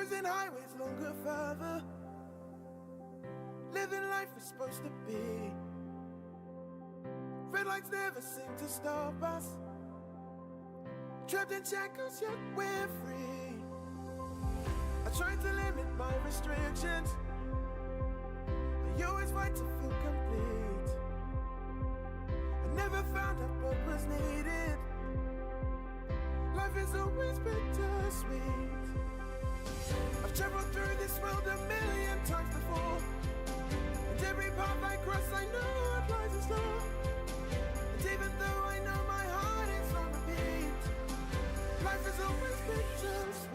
Cruising highways longer, further. Living life is supposed to be. Red lights never seem to stop us. Trapped in shackles, yet we're free. I try to limit my restrictions. I always fight to feel complete. I never found out what was needed. Life is always bittersweet. I've traveled through this world a million times before, and every path I cross I know what lies in store. And even though I know my heart is on repeat, life is always bittersweet.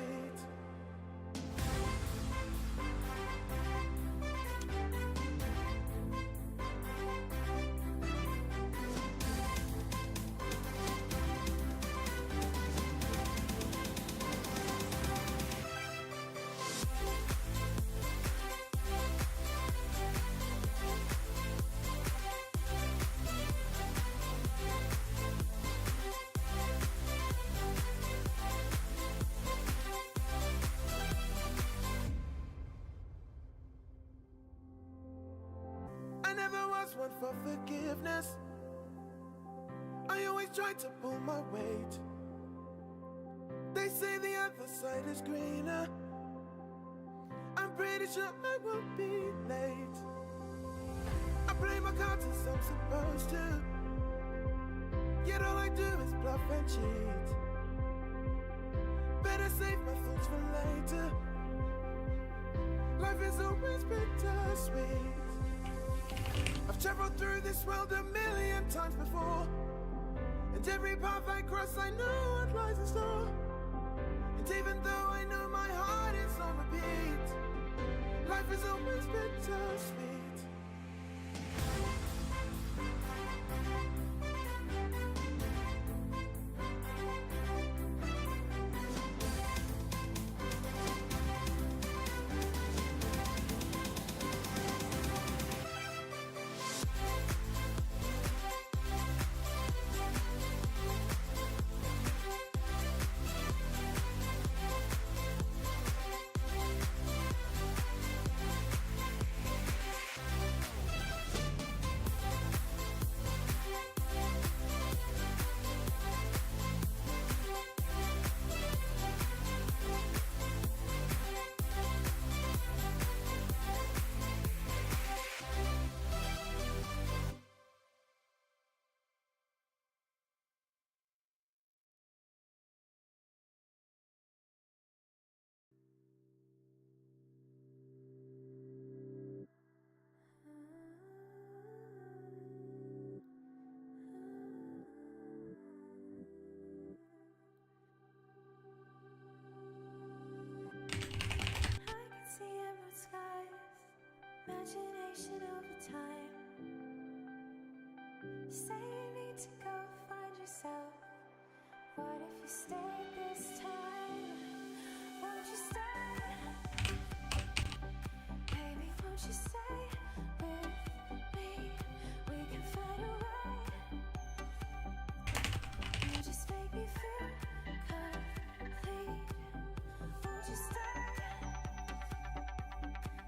One for forgiveness. I always try to pull my weight. They say the other side is greener. I'm pretty sure I won't be late. I play my cards as I'm supposed to, yet all I do is bluff and cheat. Better save my thoughts for later. Life is always bittersweet. I've traveled through this world a million times before, and every path I cross I know what lies in store. And even though I know my heart is on repeat, life is always bittersweet. Imagination over time. Say you need to go find yourself. What if you stayed this time? Won't you stay? Baby, won't you stay with me? We can find a way. You just make me feel complete. Won't you stay?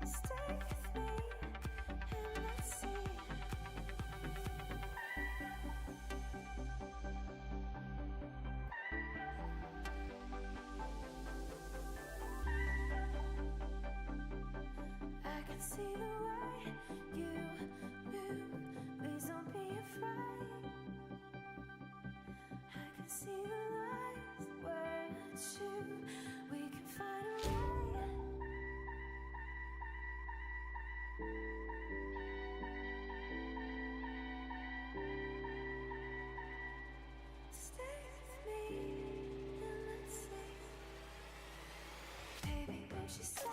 Stay with me and let's see. I can see the way you move. Please don't be afraid. I can see the lies were true. We can find a way. Stay with me and let's see. Baby, won't you stay?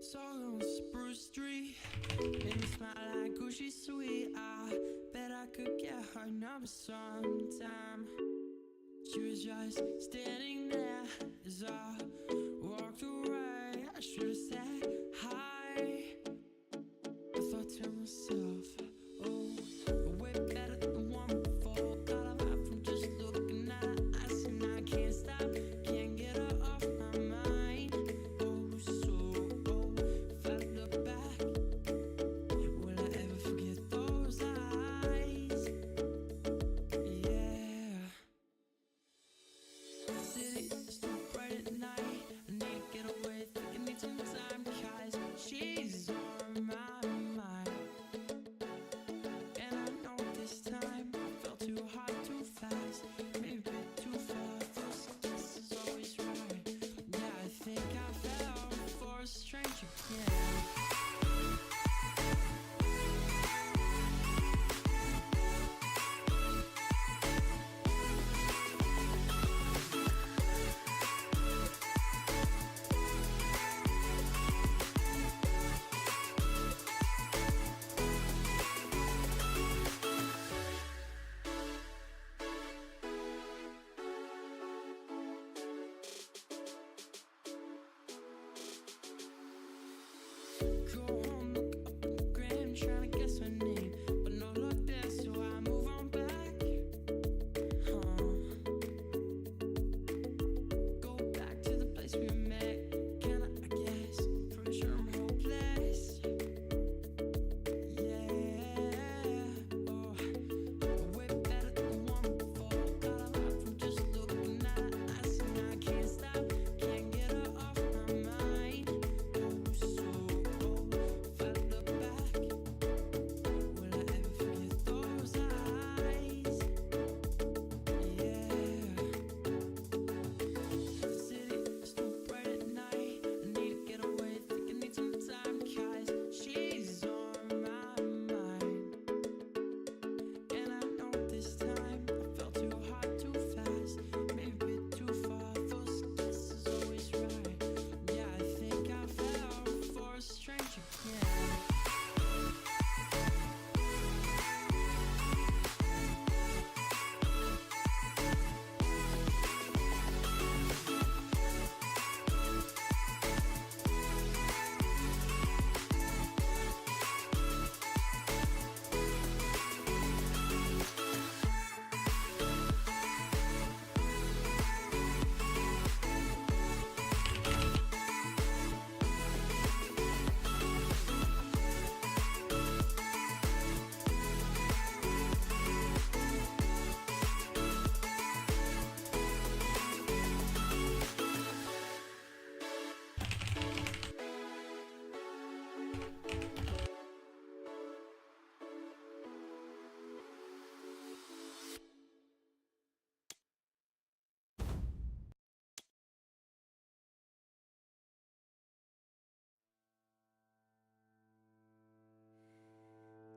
Saw her on Spruce Street, made me smile like Gucci sweet. I bet I could get her number sometime. She was just standing there as I walked away. I should have said hi. I thought to myself, oh, you're way better than the one before. Got a vibe from just looking at her eyes, and I can't stop, can't get her off my mind. Oh, so, oh, if I look back, will I ever forget those eyes? Yeah. City is too bright at night. I need to get away, think I need some time, 'cause she's on my mind. And I know this time I fell too hard, too fast, maybe a bit too far. First kiss is always right. Yeah, I think I fell for a stranger again. Go home, look up on the gram, trying to guess her name, but no luck there, so I move on back. Go back to the place we met. Can I guess? Pretty sure I'm hopeless. Yeah. Oh, way better than the one before. Got a vibe from just looking at her eyes, and I can't stop, can't get her off my mind. Oh, so, oh, if I look back, will I ever forget those eyes? Yeah. The city is too bright at night. I need to get away, think I need some time, 'cause she's on my mind. And I know this time I fell too hard, too fast, maybe a bit too far. First kiss is always right. Yeah, I think I fell for a stranger again.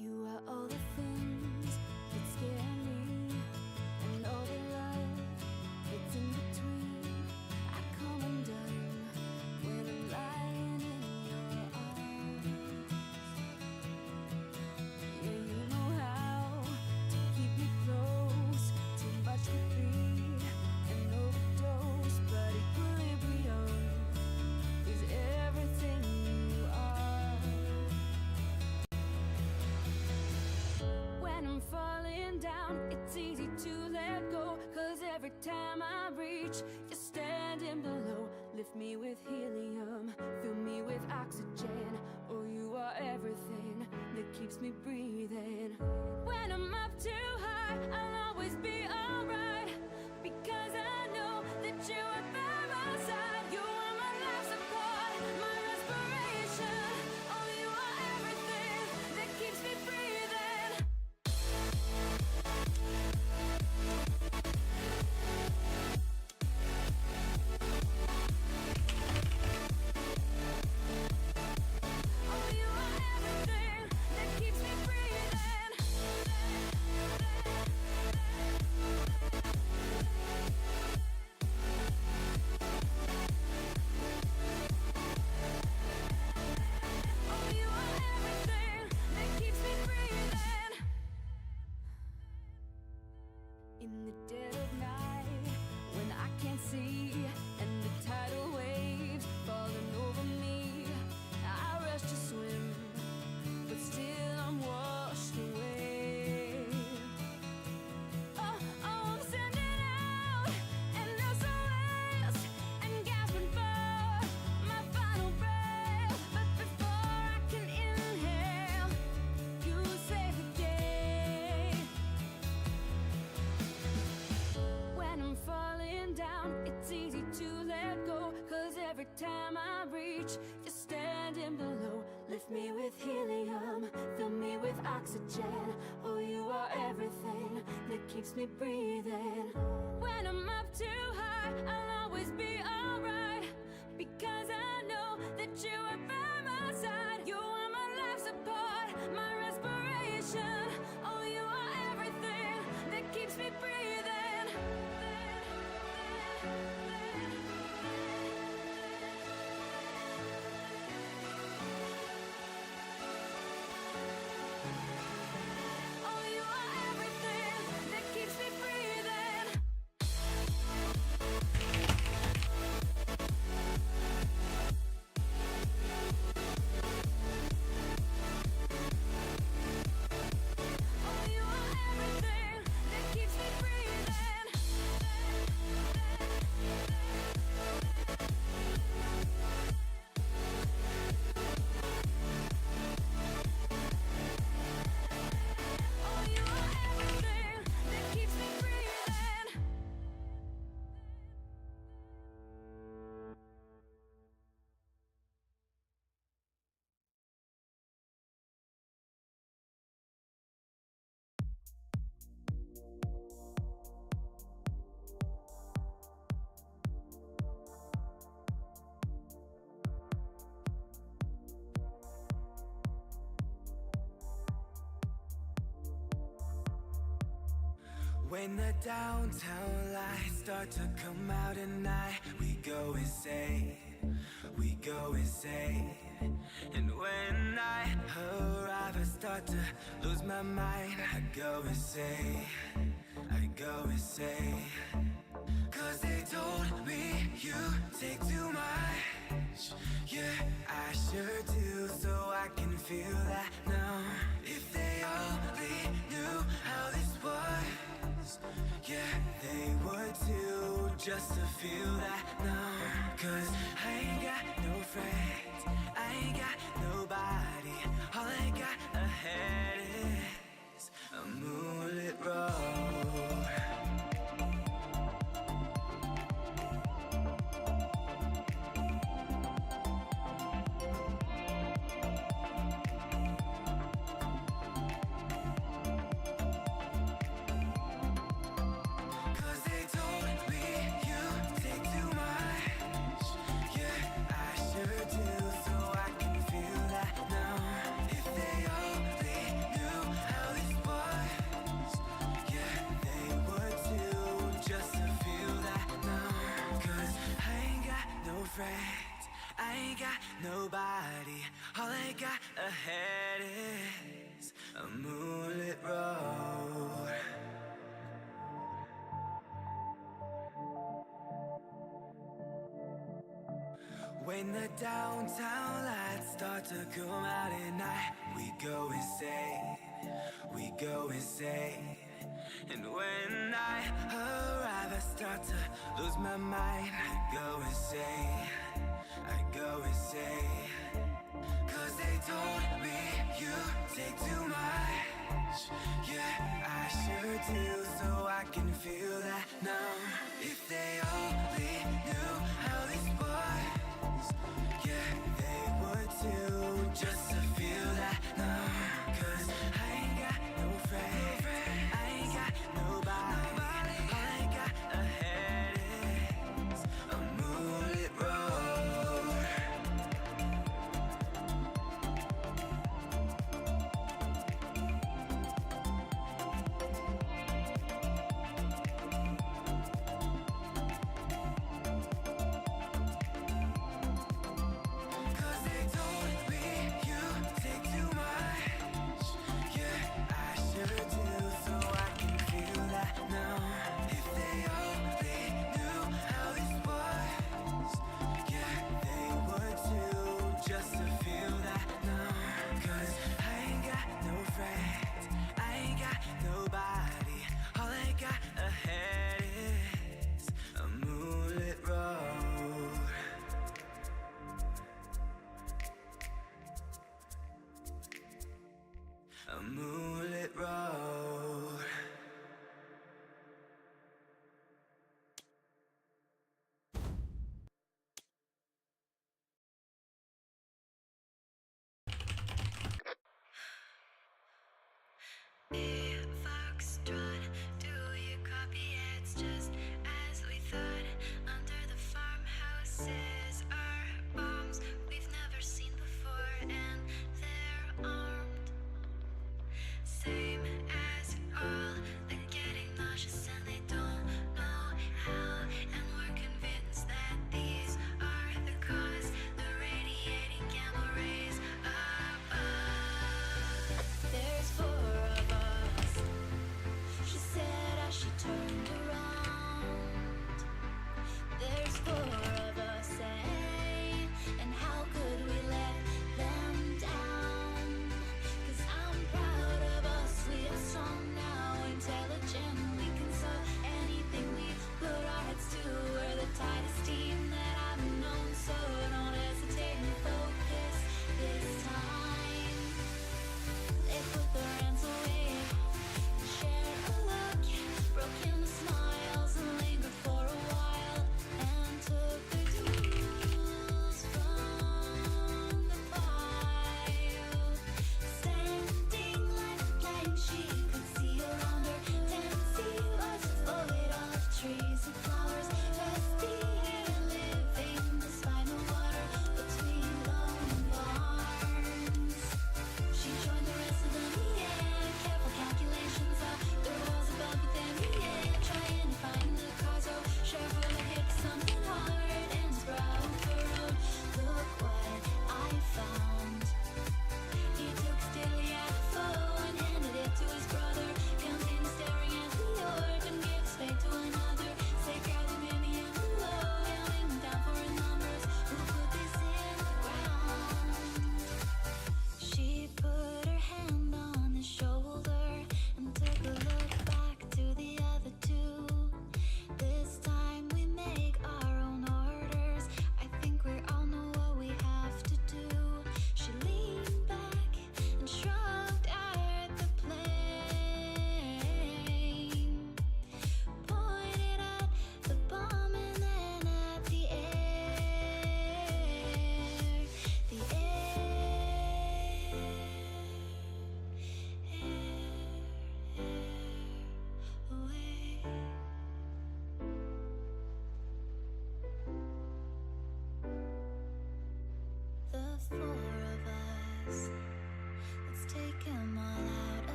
You are all the things that scare me, and all the love that's in between. I come undone when I'm lying in your arms. Yeah, you know how to keep me close. Too much could be an overdose, but equilibrium is everything you are. When I'm falling down, it's easy to let go, 'cause every time I reach, you're standing below. Lift me with helium, fill me with oxygen. Oh, you are everything that keeps me breathing. When I'm up too high, I'll always be alright, because I know that you are by my side. You are my life support. down, it's easy to let go. Cause every time I reach, you're standing below. Lift me with helium, fill me with oxygen. Oh, you are everything that keeps me breathing. When I'm up too high, I'll always be alright. Because I know that you are by my side. You are my life support, my respiration. Oh, you are everything that keeps me breathing. Oh, you are everything that keeps me breathing. Oh, you are everything that keeps me breathing. Oh, you are everything that keeps me breathing. When the downtown lights start to come out at night, we go insane, we go insane. And when I arrive, I start to lose my mind. I go insane, I go insane. Cause they told me you take too much. Yeah, I sure do, so I can feel that now. If they only knew how this was, yeah, they would too, just to feel that now. Cause I ain't got no friends, I ain't got nobody. All I got ahead is a moonlit road. Cause they told me you take too much. Yeah, I sure do, so I can feel that now. If they only knew how this was, yeah, they would too, just to feel that now. Cause I ain't got no friends, I ain't got nobody. All I got ahead is a moonlit road. When the downtown lights start to come out at night, we go insane, we go insane. And when I arrive, I start to lose my mind. I go insane, I go insane. Cause they told me you take too much. Yeah, I sure do, so I can feel that now. If they only knew how this was, yeah, they would too, just to feel that now. Cause I ain't got no friends, I ain't got nobody. All I got ahead is a moonlit road.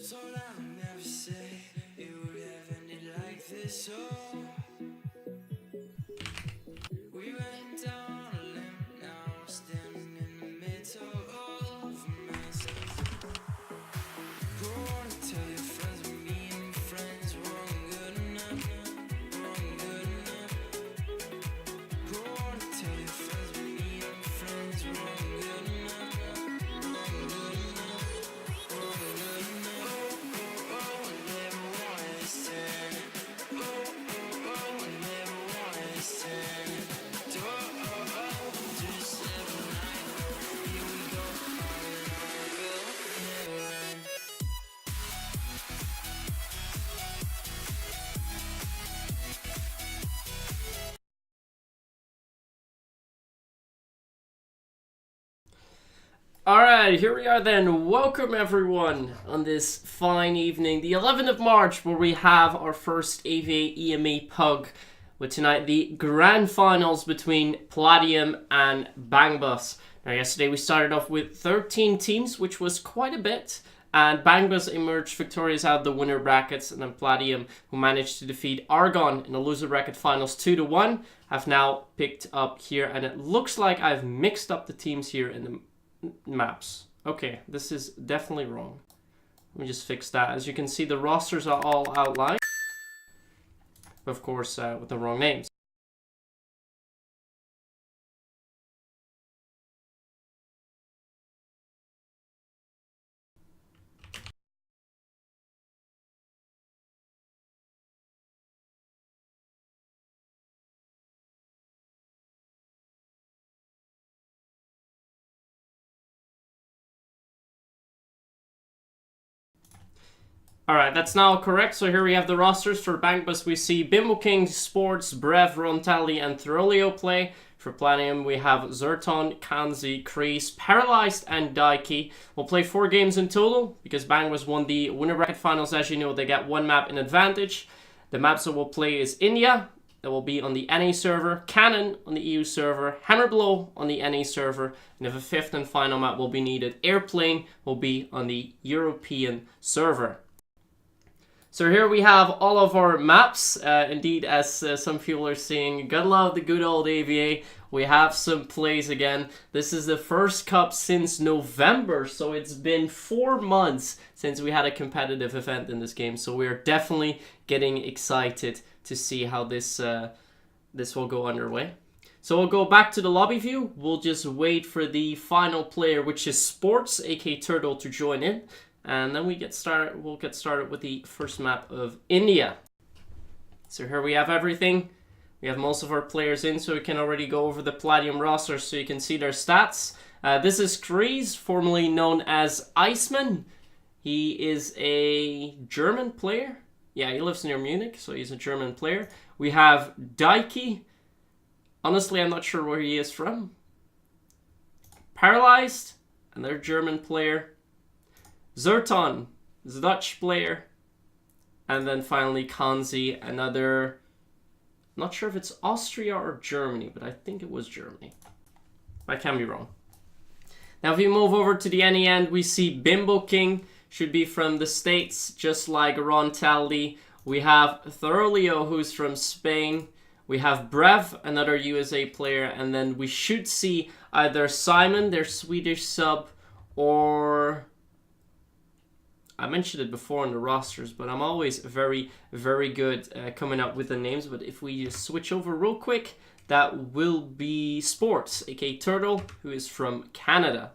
told I'll never say it would have ended like this. Oh, we went down on a limb, now we're standing in the middle of a mess. Go on and tell your friends with me and my friends weren't good enough, weren't good enough. Go on and tell your friends with me and my friends weren't good enough, weren't good enough, weren't good enough. Oh, oh, oh, I never wanted this turn. Oh, oh, oh, I never wanted this turn. Oh, oh, oh, just every night. Here we go, never end. Alright, here we are then. Welcome everyone on this fine evening, the 11th of March, where we have our first AVA EMA PUG, with tonight the grand finals between Platium and Bangbus. Now yesterday we started off with 13 teams, which was quite a bit, and Bangbus emerged victorious out of the winner brackets, and then Platium, who managed to defeat Argon in the loser bracket finals 2-1, have now picked up here, and it looks like I've mixed up the teams here in the maps. Okay, this is definitely wrong. Let me just fix that. As you can see, the rosters are all outlined, of course, with the wrong names. Alright, that's now correct. So here we have the rosters. For Bangbus, we see Bimbo King, Sports, Brev, Rontali, and Throlio play. For Platium, we have Zerton, Kanzi, Kreese, Paralyzed, and Daiki. We'll play 4 games in total, because Bangbus won the winner bracket finals. As you know, they get 1 map in advantage. The maps that we'll play is India, that will be on the NA server, Cannon on the EU server, Hammerblow on the NA server, and if a 5th and final map will be needed, Airplane will be on the European server. So here we have all of our maps. Indeed, as some people are saying, gotta love the good old AVA. We have some plays again. This is the first cup since November, so it's been 4 months since we had a competitive event in this game. So we're definitely getting excited to see how this will go underway. So we'll go back to the lobby view. We'll just wait for the final player, which is Sports, aka Turtle, to join in. And then we'll get started with the first map of India. So here we have everything. We have most of our players in, so we can already go over the Platium roster so you can see their stats. This is Kreese, formerly known as Iceman. He is a German player. Yeah, he lives near Munich, so he's a German player. We have Daiki. Honestly, I'm not sure where he is from. Paralyzed, another German player. Zerton is a Dutch player. And then finally Kanzi, another... not sure if it's Austria or Germany, but I think it was Germany. I can be wrong. Now if we move over to the NE end, we see Bimbo King, should be from the States, just like Ron Taldi. We have Throlio, who's from Spain. We have Brev, another USA player. And then we should see either Simon, their Swedish sub, or... I mentioned it before in the rosters, but I'm always very, very good coming up with the names. But if we just switch over real quick, that will be Sports, aka Turtle, who is from Canada.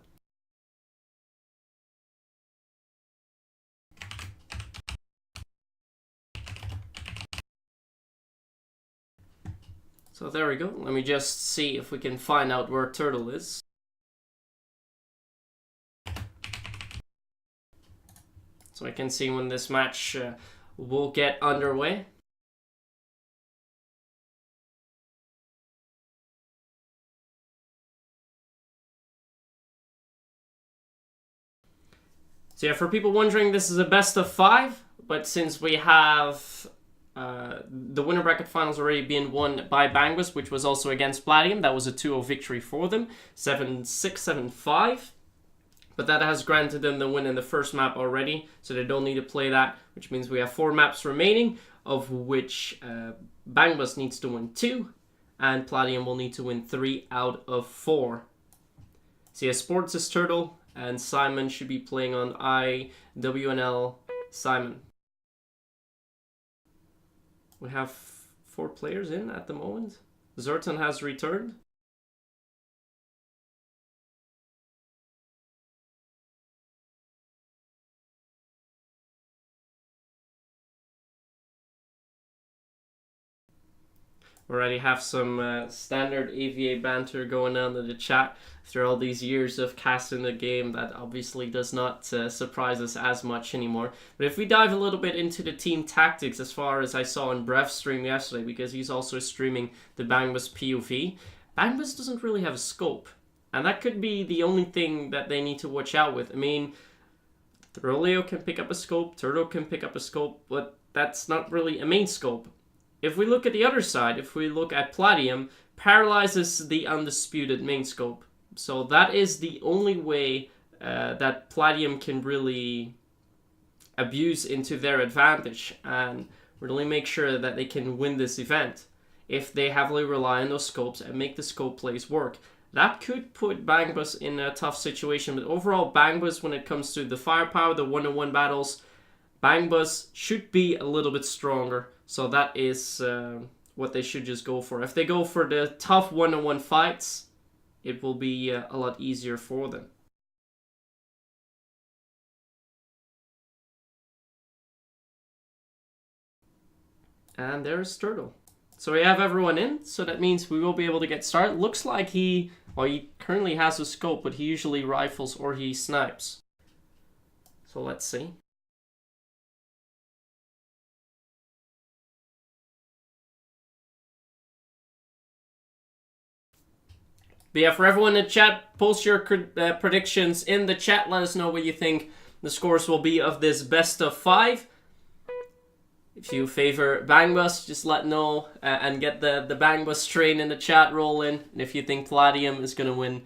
So there we go. Let me just see if we can find out where Turtle is. So I can see when this match will get underway. So yeah, for people wondering, this is a best of 5, but since we have the winner bracket finals already being won by Bangbus, which was also against Platium, that was a 2-0 victory for them, 7-6, 7-5. But that has granted them the win in the first map already, so they don't need to play that, which means we have 4 maps remaining, of which Bangbus needs to win 2, and Platium will need to win 3 out of 4. So yeah, Sports is Turtle, and Simon should be playing on IWNL Simon. We have 4 players in at the moment. Zerton has returned. Already have some standard AVA banter going on in the chat after all these years of casting the game. That obviously does not surprise us as much anymore. But if we dive a little bit into the team tactics, as far as I saw in Brev's stream yesterday, because he's also streaming the Bangbus PUV, Bangbus doesn't really have a scope. And that could be the only thing that they need to watch out with. I mean, Throleo can pick up a scope, Turtle can pick up a scope, but that's not really a main scope. If we look at the other side, if we look at Platium, paralyzes the undisputed main scope. So that is the only way that Platium can really abuse into their advantage and really make sure that they can win this event if they heavily rely on those scopes and make the scope plays work. That could put Bangbus in a tough situation, but overall Bangbus, when it comes to the firepower, the one-on-one battles, Bangbus should be a little bit stronger. So that is what they should just go for. If they go for the tough one-on-one fights, it will be a lot easier for them. And there's Turtle. So we have everyone in, so that means we will be able to get started. Looks like he currently has a scope, but he usually rifles or he snipes. So let's see. But yeah, for everyone in the chat, post your predictions in the chat. Let us know what you think the scores will be of this best of 5. If you favor Bangbus, just let know and get the Bangbus train in the chat rolling. And if you think Platium is going to win,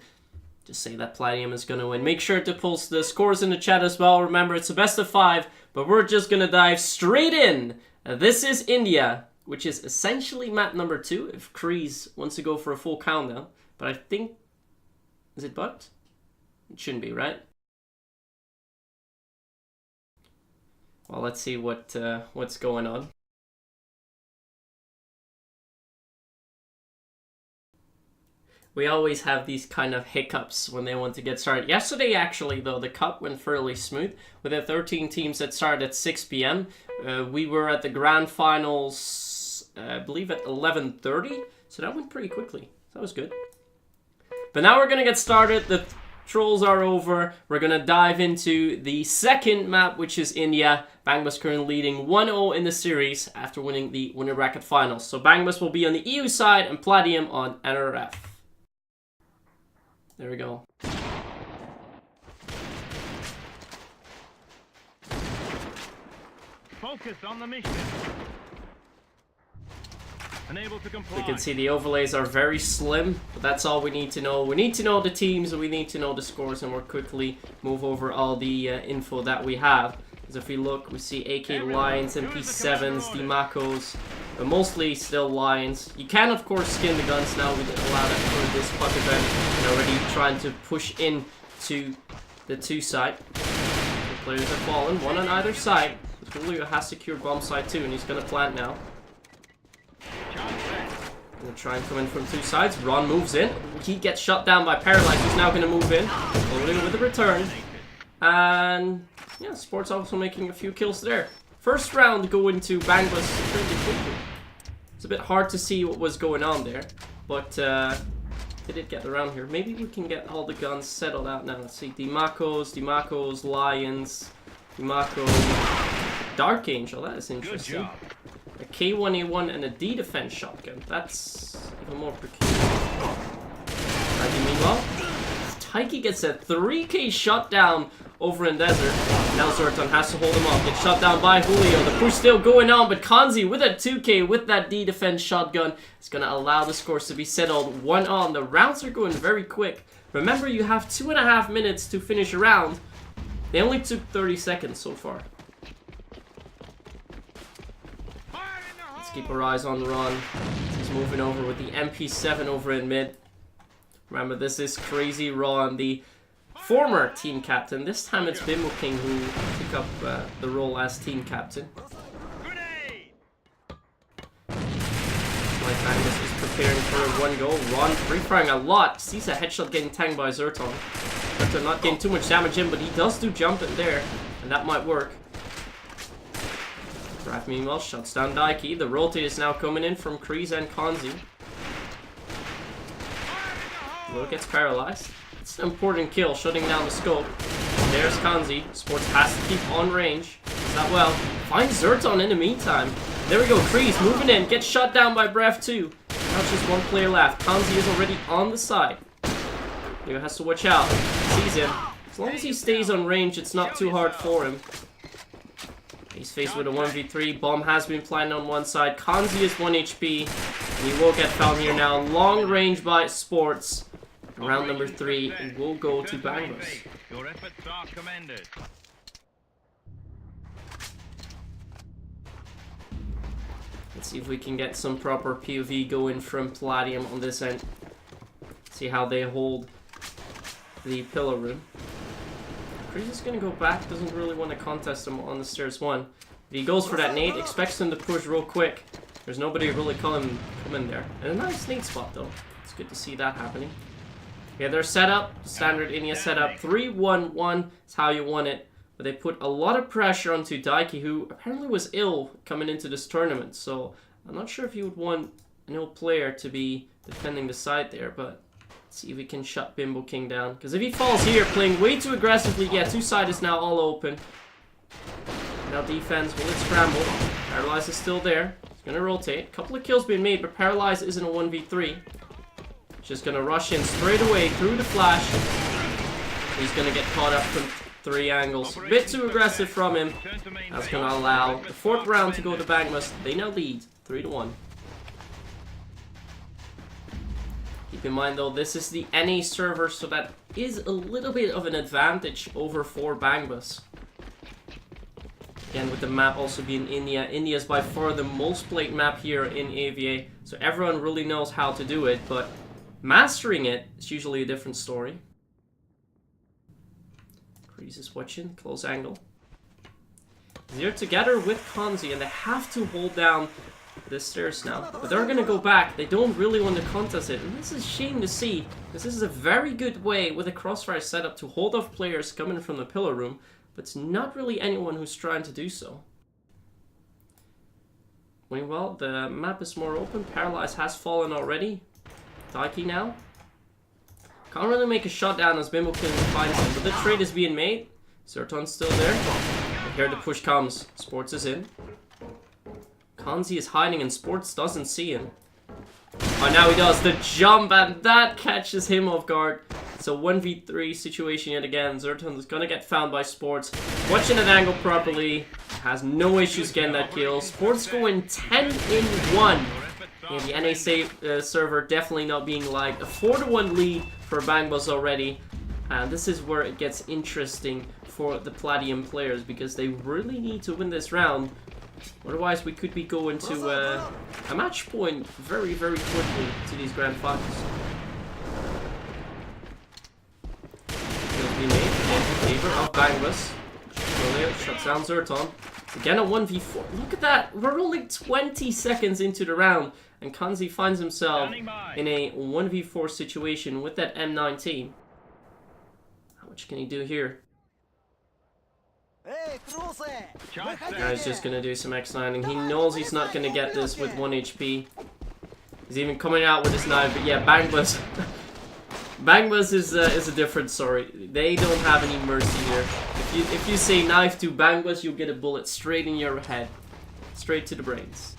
just say that Platium is going to win. Make sure to post the scores in the chat as well. Remember, it's a best of 5, but we're just going to dive straight in. This is India, which is essentially map number 2 if Kreese wants to go for a full countdown. But I think, is it bugged? It shouldn't be, right? Well, let's see what's going on. We always have these kind of hiccups when they want to get started. Yesterday, actually, though, the cup went fairly smooth. With the 13 teams that started at 6 p.m. We were at the grand finals, I believe at 11:30. So that went pretty quickly. That was good. But now we're going to get started. The trolls are over. We're going to dive into the second map, which is India. Bangbus currently leading 1-0 in the series after winning the winner bracket finals. So Bangbus will be on the EU side and Platium on NRF. There we go. Focus on the mission. Unable to comply. We can see the overlays are very slim, but that's all we need to know. We need to know the teams, and we need to know the scores, and we'll quickly move over all the info that we have. Because if we look, we see AK Lions, MP7s, Dimacos, but mostly still Lions. You can, of course, skin the guns now. We didn't allow that for this PUG event, and already trying to push in to the 2 side. The players have fallen, one on either side. Julio has secured bomb side 2, and he's going to plant now. Gonna try and come in from 2 sides. Ron moves in. He gets shot down by Paralyze. He's now gonna move in. Julio with a return. And yeah, Sports also making a few kills there. First round going to Bangbus pretty quickly. It's a bit hard to see what was going on there, but they did get around here. Maybe we can get all the guns settled out now. Let's see. Dimacos, Lions, Dimaco, Dark Angel. That is interesting. Good job. A K1A1 and a D defense shotgun. That's even more peculiar. Meanwhile, Daiki gets a 3k shot down over in Desert. Now Zerton has to hold him off. Gets shot down by Julio. The push still going on, but Kanzi with a 2k with that D-Defense shotgun is going to allow the scores to be settled 1-1. The rounds are going very quick. Remember, you have 2.5 minutes to finish a round. They only took 30 seconds so far. Let's keep our eyes on the run. He's moving over with the MP7 over in mid. Remember, this is Crazy Ron, the former team captain. This time it's Bimbo King who took up the role as team captain. Bangbus is preparing for a 1 goal. Ron free-firing a lot. Sees a headshot getting tanked by Zerton. Zerton not getting too much damage in, but he does do jumping there, and that might work. Brav meanwhile shuts down Daiki. The rotate is now coming in from Kreese and Kanzi. Lo gets paralyzed. It's an important kill, shutting down the scope. And there's Kanzi. Sports has to keep on range. Is that well? Finds Zerton in the meantime. There we go, Kreese moving in, gets shot down by Brev too. Now just one player left. Kanzi is already on the side. Leo has to watch out. Sees him. As long as he stays on range, it's not too hard for him. He's faced with a 1v3. Bomb has been planted on one side. Kanzi is 1 HP. And he will get found here now. Long range by Sports. Round number 3 will go to Bangbus. Your efforts are commended. Let's see if we can get some proper POV going from Platium on this end. See how they hold the pillar room. Kreese is going to go back. Doesn't really want to contest him on the stairs 1. If he goes for that nade, expects him to push real quick. There's nobody really coming there. And a nice nade spot though. It's good to see that happening. Yeah, their setup, standard India setup, 3-1-1 is how you want it. But they put a lot of pressure onto Daiki, who apparently was ill coming into this tournament. So I'm not sure if you would want an ill player to be defending the side there. But let's see if we can shut Bimbo King down. Because if he falls here, playing way too aggressively, yeah, two side is now all open. Now defense, will it scramble? Paralyze is still there. He's going to rotate. A couple of kills being made, but Paralyze isn't a 1v3. Just going to rush in straight away through the flash. He's going to get caught up from 3 angles. A bit too aggressive from him. That's going to allow the 4th round to go to Bangbus. They now lead 3-1. Keep in mind though, this is the NA server, so that is a little bit of an advantage over for Bangbus. Again, with the map also being India. India is by far the most played map here in AVA, so everyone really knows how to do it, but mastering it is usually a different story. Kreese is watching, close angle. They're together with Kanzi, and they have to hold down the stairs now. But they're gonna go back. They don't really want to contest it, and this is a shame to see. This is a very good way with a crossfire setup to hold off players coming from the pillar room, but it's not really anyone who's trying to do so. Well, the map is more open. Paralyze has fallen already. Daiki now. Can't really make a shot down as Bimbo King finds him, but the trade is being made. Zerton's still there. And here the push comes. Sports is in. Kanzi is hiding and Sports doesn't see him. Oh, now he does the jump, and that catches him off guard. It's a 1v3 situation yet again. Zerton is gonna get found by Sports. Watching that angle properly. Has no issues getting that kill. Sports going 10-1. Yeah, the NA server definitely not being liked. A 4-1 lead for Bangbus already. And this is where it gets interesting for the Platium players, because they really need to win this round. Otherwise, we could be going to a match point very, very quickly to these grand finals. Kills being made in favor of Bangbus. Julio shuts down Zerton. Again, a 1v4. Look at that! We're only 20 seconds into the round, and Kanzi finds himself in a 1v4 situation with that M19. How much can he do here? Now he's just gonna do some X9ing. He knows he's not gonna get this with 1 HP. He's even coming out with his knife, but yeah, Bangbus. Bangbus is a different story. They don't have any mercy here. If you say knife to Bangbus, you'll get a bullet straight in your head, straight to the brains.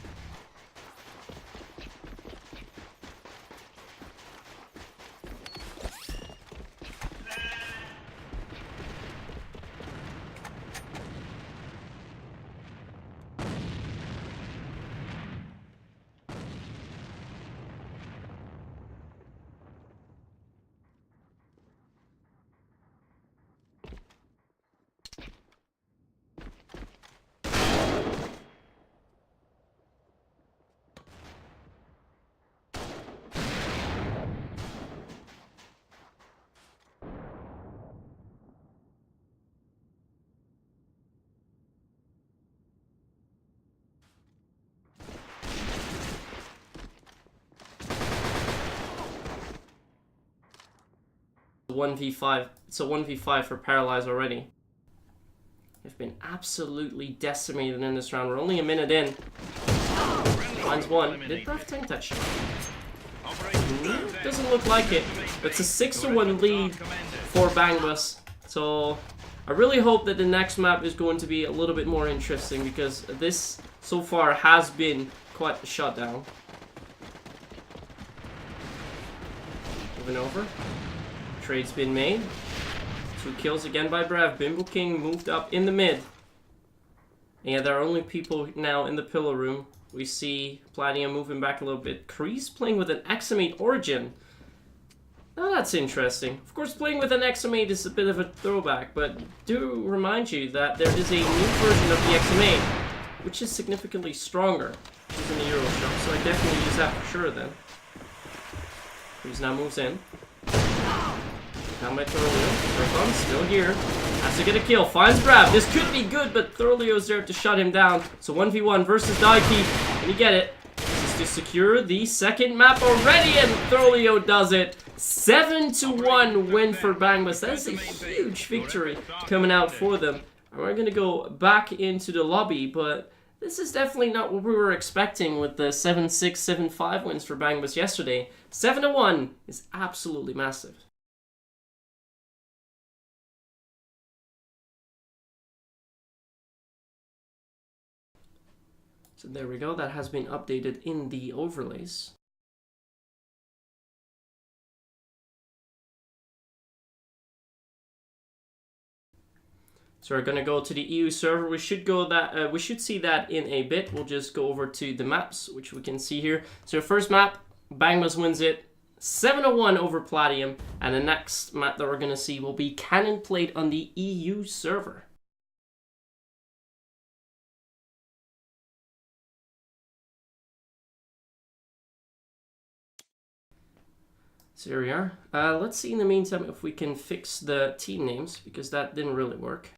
1v5. It's a 1v5 for Paralyze already. They've been absolutely decimated in this round. We're only a minute in. Finds one. Did Brev tank that shot? Doesn't look like it. It's a 6-1 lead for Bangbus. So I really hope that the next map is going to be a little bit more interesting, because this so far has been quite a shutdown. Moving over. Trade's been made. 2 kills again by Brev. Bimbo King moved up in the mid. And yeah, there are only people now in the pillar room. We see Platium moving back a little bit. Kreese playing with an XM8 Origin. Now that's interesting. Of course, playing with an XM8 is a bit of a throwback, but do remind you that there is a new version of the XM8, which is significantly stronger. Which is in the Euro shop, so I definitely use that for sure then. Kreese now moves in. Down by Thorleo. Zerton still here. Has to get a kill. Finds Brev. This could be good, but Thorleo's there to shut him down. So 1v1 versus Daiki. Can he get it? This is to secure the second map already, and Thorleo does it. 7-1 win for Bangbus. That is a huge victory coming out for them. And we're going to go back into the lobby, but this is definitely not what we were expecting with the 7-6, 7-5 wins for Bangbus yesterday. 7-1 is absolutely massive. So there we go, that has been updated in the overlays. So we're gonna go to the EU server. We should see that in a bit. We'll just go over to the maps, which we can see here. So first map, Bangbus wins it 7-1 over Platium, and the next map that we're gonna see will be Cannon played on the EU server. So here we are. Let's see in the meantime if we can fix the team names, because that didn't really work.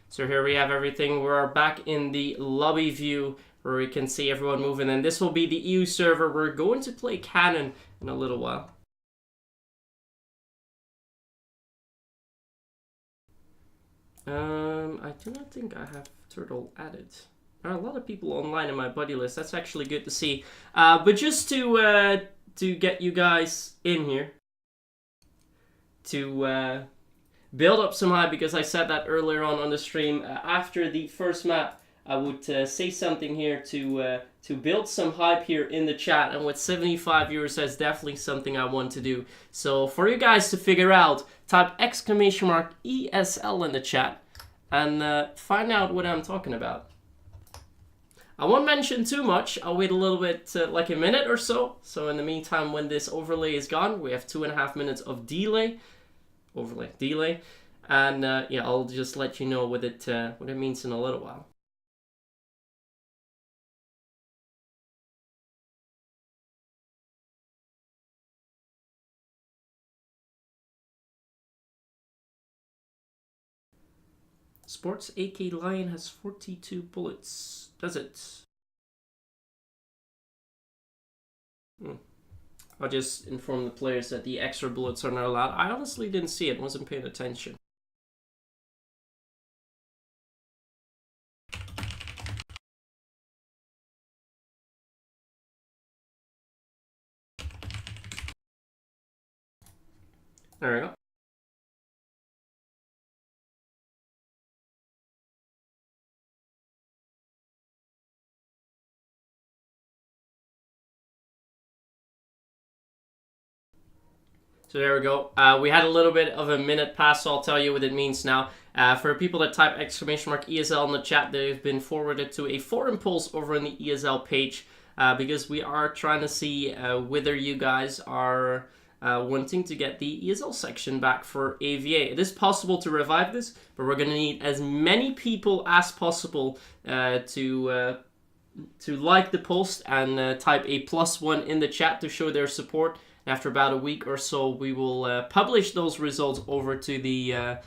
So here we have everything. We're back in the lobby view, where we can see everyone moving, and this will be the EU server. We're going to play Cannon in a little while. I do not think I have Turtle added. There are a lot of people online in my buddy list. That's actually good to see. But just to get you guys in here, to build up some hype, because I said that earlier on the stream. After the first map, I would say something here to build some hype here in the chat, and with 75 viewers, that's definitely something I want to do. So for you guys to figure out, type !ESL in the chat and find out what I'm talking about. I won't mention too much. I'll wait a little bit, like a minute or so. So in the meantime, when this overlay is gone, we have 2.5 minutes of delay. And yeah, I'll just let you know what it means in a little while. Sports AK Lion has 42 bullets. Does it? I'll just inform the players that the extra bullets are not allowed. I honestly didn't see it, wasn't paying attention. There we go. So there we go. We had a little bit of a minute pass, so I'll tell you what it means now. For people that type !ESL in the chat, they've been forwarded to a forum pulse over on the ESL page, because we are trying to see whether you guys are wanting to get the ESL section back for AVA. It is possible to revive this, but we're going to need as many people as possible to to like the post and type a +1 in the chat to show their support. And after about a week or so, we will publish those results over to the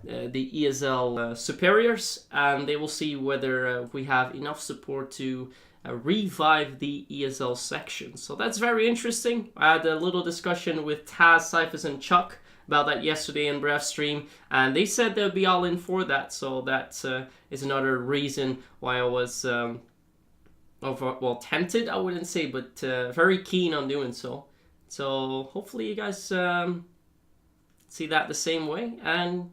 ESL superiors, and they will see whether we have enough support to revive the ESL section. So that's very interesting. I had a little discussion with Taz, Cyphers, and Chuck about that yesterday in Brev stream, and they said they'll be all in for that. So that is another reason why I was tempted, I wouldn't say, but very keen on doing so. So hopefully you guys see that the same way, and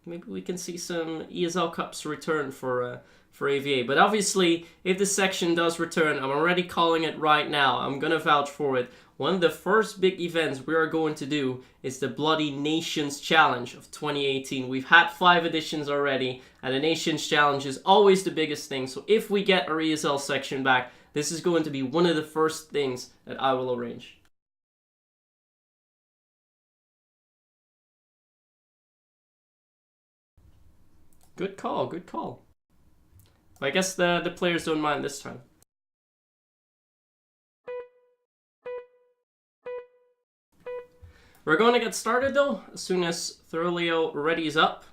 maybe we can see some ESL Cups return for AVA. But obviously, if the section does return, I'm already calling it right now. I'm going to vouch for it. One of the first big events we are going to do is the Bloody Nations Challenge of 2018. We've had 5 editions already, and the Nations Challenge is always the biggest thing. So if we get our ESL section back, this is going to be one of the first things that I will arrange. Good call, good call. I guess the players don't mind this time. We're going to get started though, as soon as Thurleo readies up.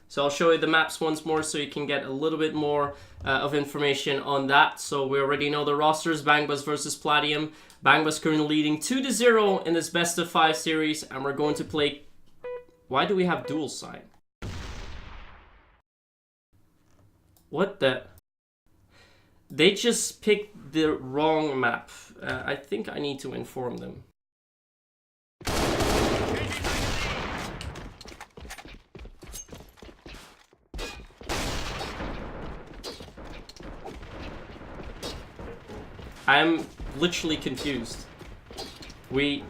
So I'll show you the maps once more so you can get a little bit more of information on that. So we already know the rosters, Bangbus versus Platium. Bangbus currently leading 2-0 in this best of 5 series, and we're going to play... Why do we have dual side? What the... They just picked the wrong map. I think I need to inform them. I'm literally confused. We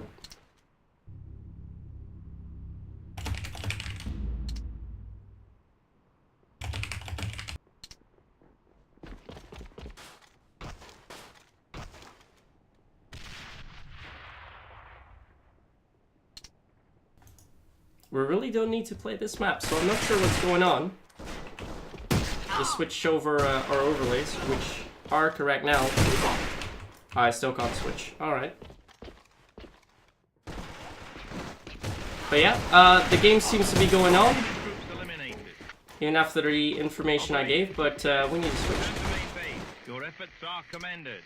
really don't need to play this map, so I'm not sure what's going on. Just switch over our overlays, which are correct now. I still can't switch. Alright. But yeah, the game seems to be going on. Even after the information I gave, but we need to switch. Your efforts are commended.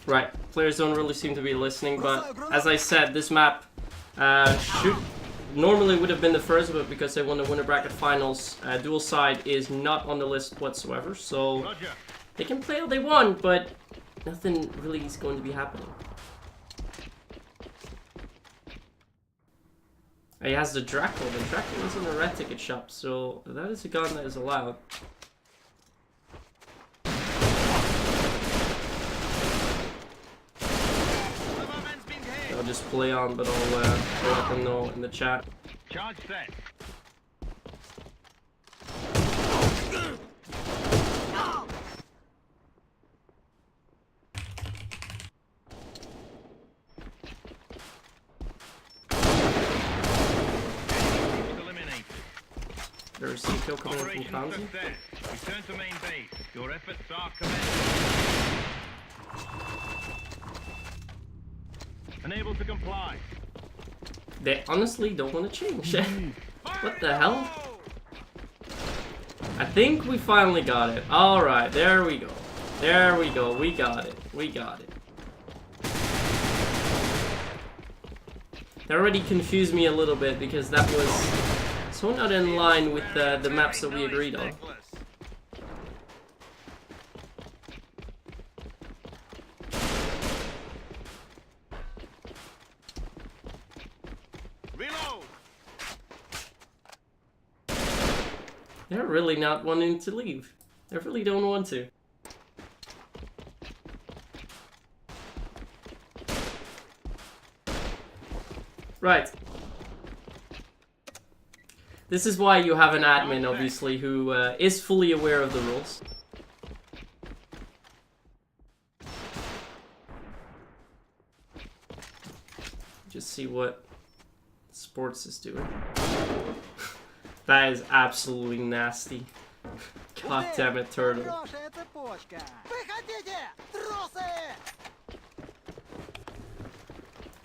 Right, players don't really seem to be listening, but as I said, this map normally would have been the first, but because they won the winner bracket finals, dual side is not on the list whatsoever, so they can play all they want, but nothing really is going to be happening. He has the Draco. The Draco is in the red ticket shop, so that is a gun that is allowed. I'll just play on, but I'll let them know in the chat. Charge set. Eliminated. There's a kill coming in from Kanzi. Return to main base. Your efforts are commended. Unable to comply. They honestly don't want to change. What the hell? I think we finally got it. Alright, there we go. There we go. We got it. We got it. That already confused me a little bit because that was so not in line with the maps that we agreed on. They're really not wanting to leave. They really don't want to. Right. This is why you have an admin, obviously, who is fully aware of the rules. Just see what Sports is doing. That is absolutely nasty. God damn it, Turtle.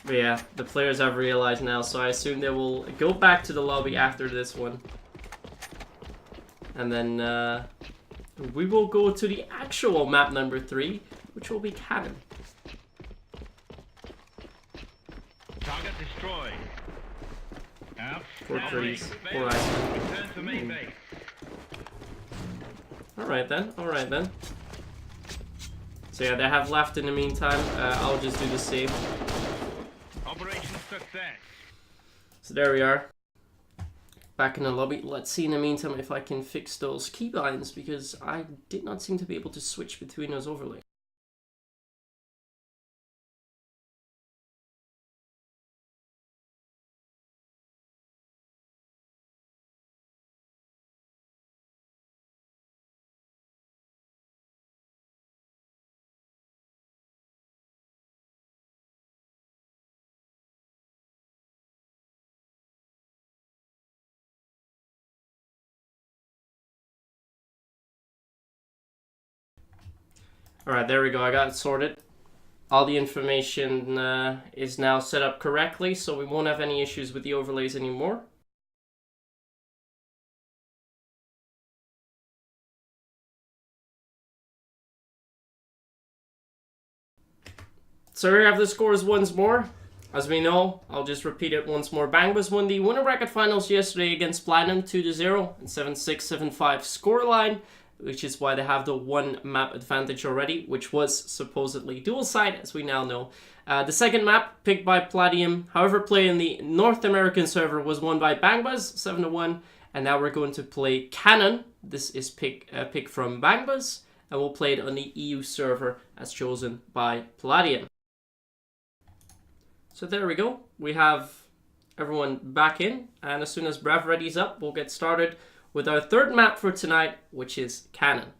But yeah, the players have realized now, so I assume they will go back to the lobby after this one. And then we will go to the actual map number 3, which will be Cannon. Target destroyed. Out. 4 trees, 4 ice. Return to main base. Alright then, alright then. So yeah, they have left in the meantime. I'll just do the same. Operation success. So there we are. Back in the lobby. Let's see in the meantime if I can fix those keybinds, because I did not seem to be able to switch between those overlays. Alright, there we go. I got it sorted. All the information is now set up correctly, so we won't have any issues with the overlays anymore. So here we have the scores once more. As we know, I'll just repeat it once more. Bangbus won the winner bracket finals yesterday against Platium 2-0 and 7-6, 7-5 scoreline, which is why they have the 1 map advantage already, which was supposedly dual side, as we now know. The second map, picked by Platium, however played in the North American server, was won by Bangbus, 7-1. And now we're going to play Cannon. This is pick from Bangbus, and we'll play it on the EU server as chosen by Platium. So there we go. We have everyone back in, and as soon as Brev readies up, we'll get started with our third map for tonight, which is Cannon.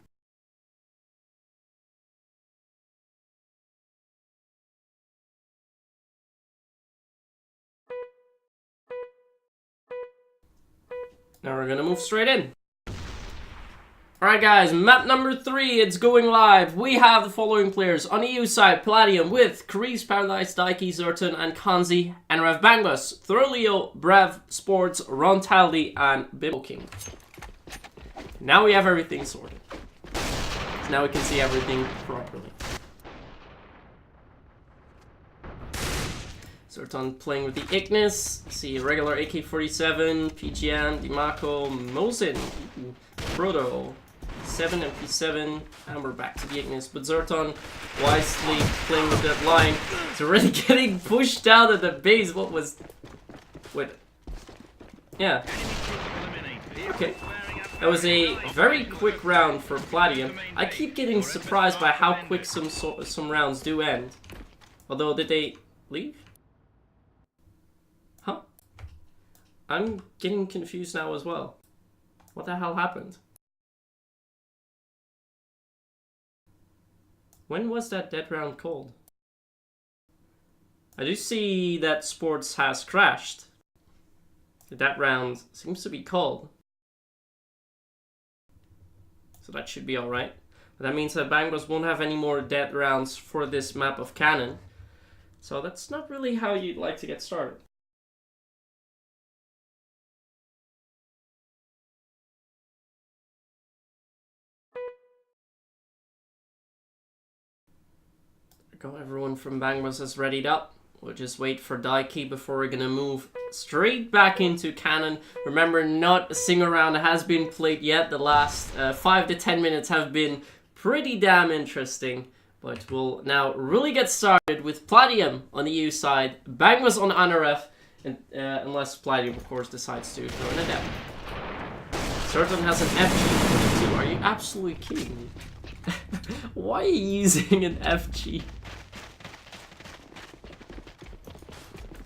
Now we're gonna move straight in. Alright guys, map number 3, it's going live. We have the following players. On the EU side, Platium with Kreese, Paradise, Daiki, Zerton, and Kanzi. And we have Bangbus, Throlio, Brev, Sports, Rontaldi, and Bimbo King. Now we have everything sorted. So now we can see everything properly. Zerton playing with the Ignis. See regular AK-47, PGN, Dimako, Mosin, Proto, 7 MP7, and we're back to the Ignis. But Zerton wisely playing with that line. It's already getting pushed out of the base. What was... Wait. Yeah. Okay. That was a very quick round for Platium. I keep getting surprised by how quick some rounds do end. Although, did they leave? Huh? I'm getting confused now as well. What the hell happened? When was that dead round called? I do see that Sports has crashed. That round seems to be called. So that should be alright. But that means that Bangbus won't have any more dead rounds for this map of Cannon. So that's not really how you'd like to get started. Go, everyone from Bangbus is readied up. We'll just wait for Daiki before we're gonna move straight back into Cannon. Remember, not a single round has been played yet. The last 5 to 10 minutes have been pretty damn interesting. But we'll now really get started with Platium on the EU side, Bangbus on NRF, and, unless Platium, of course, decides to throw in a depth. Zerton has an FG22. Are you absolutely kidding me? Why are you using an FG?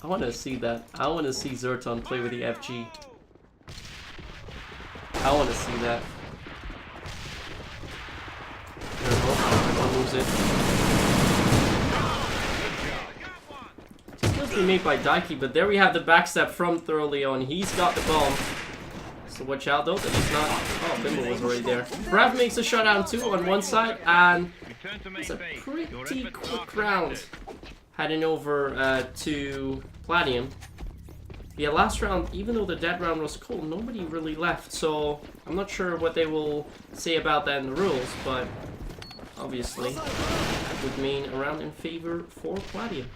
I want to see that. I want to see Zerton play with the FG. I want to see that. There we go. Everyone moves it. Just feels perfectly made by Daiki, but there we have the backstep from Thurleo, and he's got the bomb. So watch out though that he's not... Oh, Bimbo was already there. Brav makes a shutdown too on one side, and it's a pretty quick round. Heading over to Platium. Yeah, last round, even though the dead round was cool, nobody really left, so I'm not sure what they will say about that in the rules, but obviously that would mean a round in favor for Platium.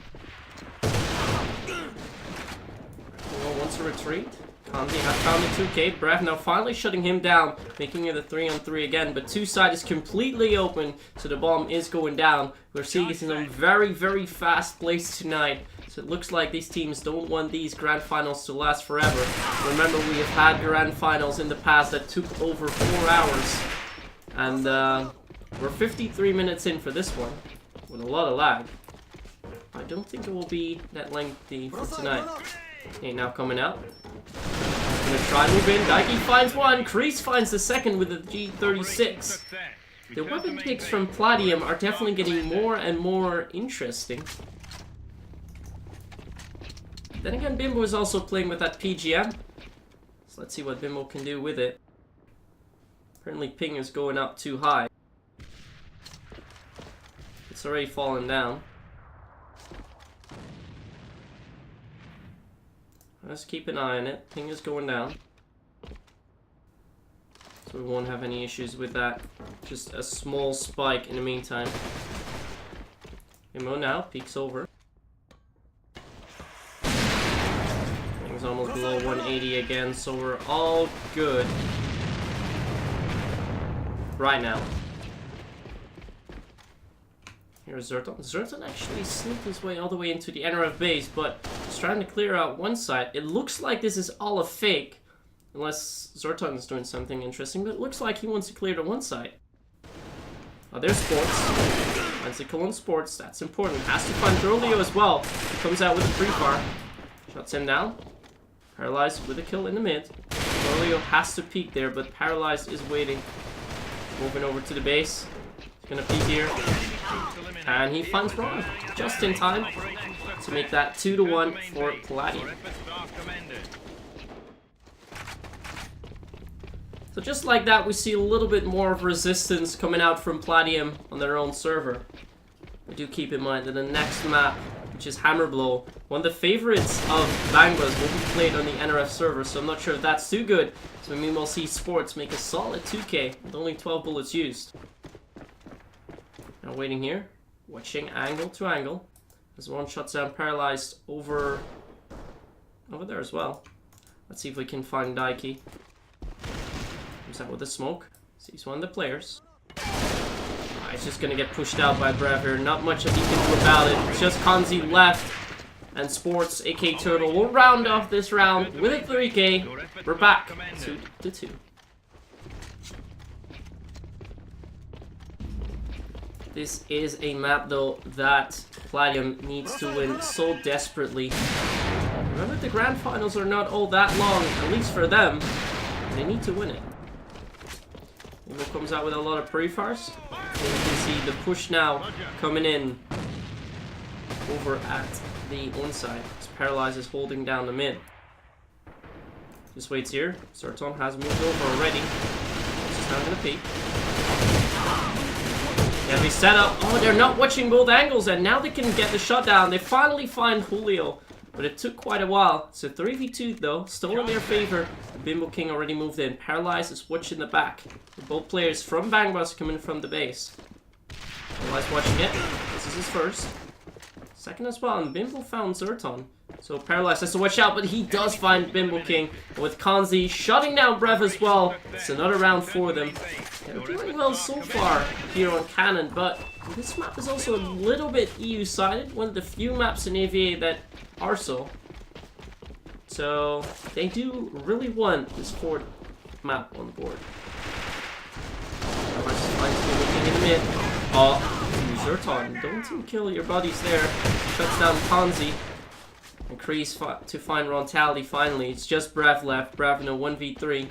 Wants a retreat. Kanzi has found the 2K. Brev now finally shutting him down, making it a 3-on-3 again, but two side is completely open, so the bomb is going down. We're seeing some very, very fast plays tonight. So it looks like these teams don't want these grand finals to last forever. Remember, we have had grand finals in the past that took over 4 hours. And we're 53 minutes in for this one, with a lot of lag. I don't think it will be that lengthy for tonight. Okay, now coming out. Gonna try and move in. Daiki finds one. Kreese finds the second with the G36. The weapon picks from Platium are definitely getting more and more interesting. Then again, Bimbo is also playing with that PGM. So let's see what Bimbo can do with it. Apparently ping is going up too high. It's already fallen down. Let's keep an eye on it. Ping is going down. So we won't have any issues with that. Just a small spike in the meantime. Imo now peeks over. Ping's almost below 180 again, so we're all good right now. Here's Zerton. Zerton actually sneaked his way all the way into the NRF base, but he's trying to clear out one side. It looks like this is all a fake, unless Zerton is doing something interesting, but it looks like he wants to clear the one side. Oh, there's Sports. Finds the kill on Sports. That's important. Has to find Thurleo as well. He comes out with a pre-fire. Shuts him down. Paralyzed with a kill in the mid. Thurleo has to peek there, but Paralyzed is waiting. Moving over to the base. He's gonna peek here. And he finds Ron just in time to make that 2-1 for Platium. So just like that, we see a little bit more of resistance coming out from Platium on their own server. But do keep in mind that the next map, which is Hammerblow, one of the favorites of Bangbus, will be played on the NRF server, so I'm not sure if that's too good. So we will see Sports make a solid 2K with only 12 bullets used. Now waiting here. Watching angle to angle. As one shuts down Paralyzed over there as well. Let's see if we can find Daiki. Comes out with the smoke. Sees one of the players. He's just gonna get pushed out by Brev here. Not much that he can do about it. It's just Kanzi left. And Sports, aka Turtle, will round off this round with a 3K. We're back 2-2. This is a map, though, that Platium needs to win so desperately. Remember, the grand finals are not all that long, at least for them. They need to win it. Imo comes out with a lot of pre-fires. And you can see the push now coming in over at the onside. As Paralyzed is holding down the mid. Just waits here. Zerton has moved over already. He's now gonna peek. Heavy setup. Oh, they're not watching both angles, and now they can get the shutdown. They finally find Julio, but it took quite a while. It's a 3v2 though, still in their favor. The Bimbo King already moved in. Paralyzed is watching the back. Both players from Bangbus coming from the base. Paralyzed watching it. This is his first. Second as well, and Bimbo found Zerton. So Paralyzed has to watch out, but he does find Bimbo King. With Kanzi shutting down Brev as well. It's another round for them. They're doing well so far here on Cannon, but this map is also a little bit EU-sided. One of the few maps in AVA that are so. So they do really want this fourth map on the board. In the mid. Oh, Zerton, don't you kill your buddies there. Shuts down Kanzi. And Kreese to find Rontality finally. It's just Brev left. Brev in a 1v3.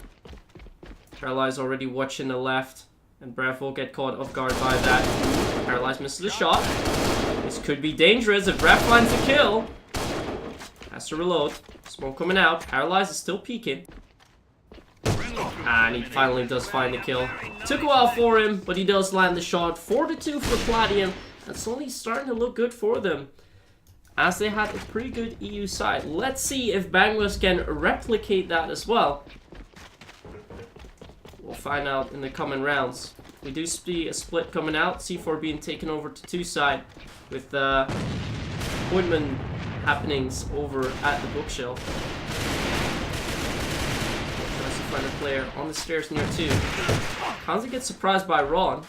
Paralyzed already watching the left. And Brev will get caught off guard by that. Paralyzed misses the shot. This could be dangerous if Brev finds a kill. Has to reload. Smoke coming out. Paralyzed is still peeking. And he finally does find the kill. Took a while for him, but he does land the shot. 4-2 for Platium. And slowly starting to look good for them, as they had a pretty good EU side. Let's see if Bangbus can replicate that as well. We'll find out in the coming rounds. We do see a split coming out. C4 being taken over to 2 side with appointment happenings over at the bookshelf. Tries to find a player on the stairs near 2. Kanzi gets surprised by Ron.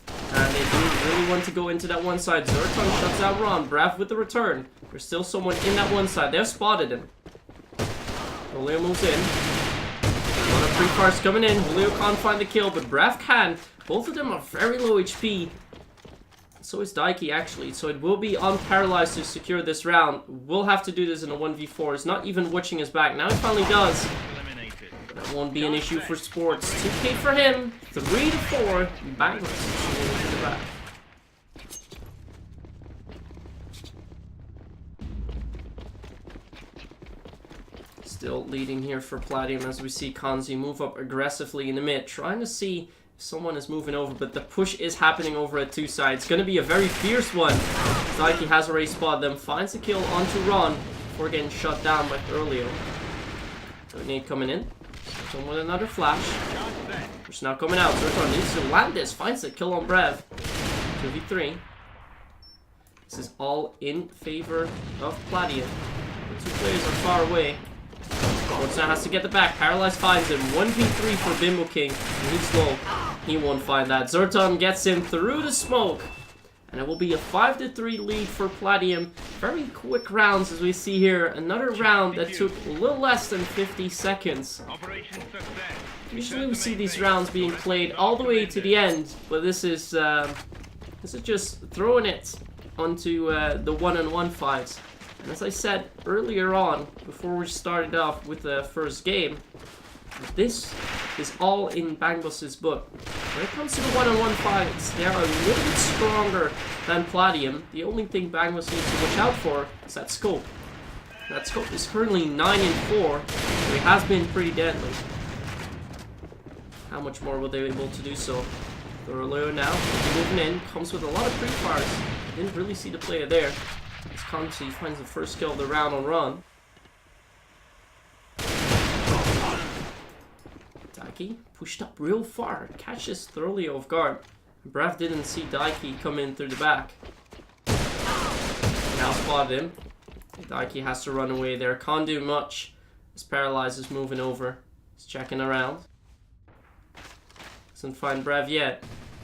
And they do really want to go into that one side. Zerton shuts out Ron. Brav with the return. There's still someone in that one side. They've spotted him. Julio moves in. A lot of pre-fires coming in. Julio can't find the kill, but Brav can. Both of them are very low HP. So is Daiki, actually. So it will be unparalyzed to secure this round. We'll have to do this in a 1v4. He's not even watching his back. Now he finally does. That won't be an issue for Sports. 2k for him. 3-4. Bangbus to the back. Still leading here for Platium as we see Kanzi move up aggressively in the mid, trying to see if someone is moving over, but the push is happening over at 2 sides. It's going to be a very fierce one. Daiki has already spotted them, finds a kill onto Ron before getting shut down by Thurlio. Grenade coming in. Someone with another flash. Push now coming out. Zerton needs to land this. Finds the kill on Brev. 2v3. This is all in favor of Platium. The 2 players are far away. Sports now has to get the back. Paralyzed finds him. 1v3 for Bimbo King. And he's low. He won't find that. Zerton gets him through the smoke. And it will be a 5-3 lead for Platium. Very quick rounds as we see here. Another round that took a little less than 50 seconds. Usually we see these rounds being played all the way to the end, but this is just throwing it onto the one-on-one fights. And as I said earlier on, before we started off with the first game, this is all in Bangbus's book. When it comes to the one-on-one fights, they are a little bit stronger than Platium. The only thing Bangbus needs to watch out for is that scope. That scope is currently 9-4, so it has been pretty deadly. How much more will they be able to do so? Thurlio now, moving in, comes with a lot of pre-fires. Didn't really see the player there. As Kanzi finds the first kill of the round on Ron. Daiki pushed up real far, catches Thurlio off guard. Brav didn't see Daiki come in through the back. Now spotted him. Daiki has to run away there, can't do much. As Paralyzed is moving over. He's checking around. Doesn't find Brav yet.